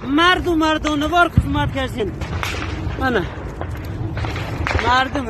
Mardum var hizmet gelsin. Ana. Mardum.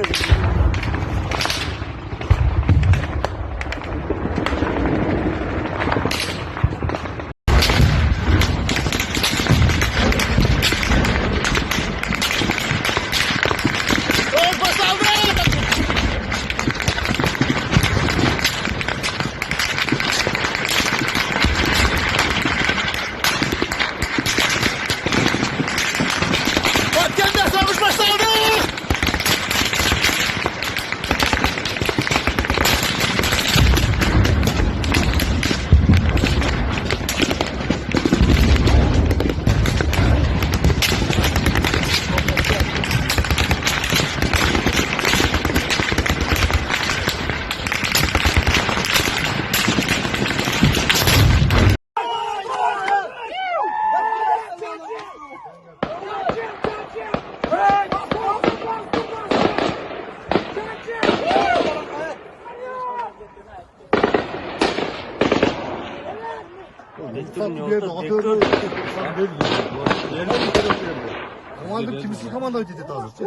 Komandır kimisi komanda ötedi hazırca.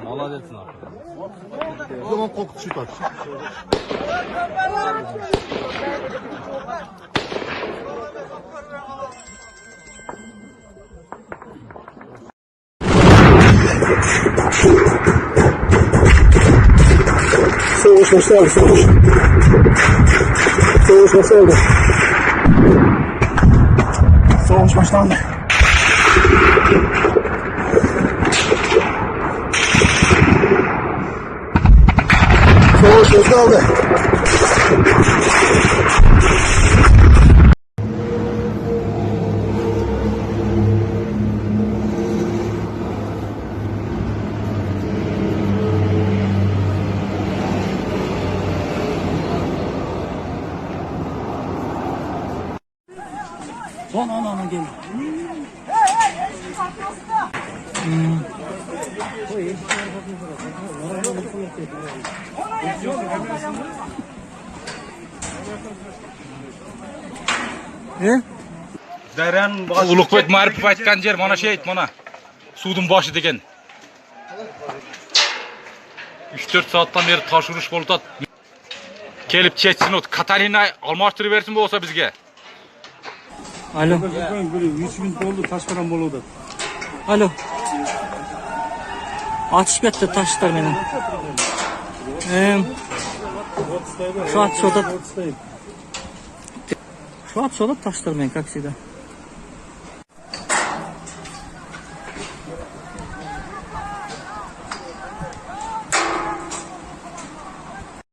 Молодец нахуй. O zaman korkutucu taksi. Soğuş başladı, soğuş. Soğuş başladı. Soğuş başlandı. Soğuş başlandı. Ana gel. Ulug'bek Ma'ripov aytgan yer mana shu ayt mana. Suvning boshi degan. 3-4 soatdan beri tosh urish bo'ldi. Kelib chetsin ot. Katalina almashtirib bersin bo'lsa bizga. Alo. 3000 bo'ldi, tashqaram bo'ldi. Alo. Atışıp ketdi taşlar meni. Şu at soda taşlar meni, как всегда.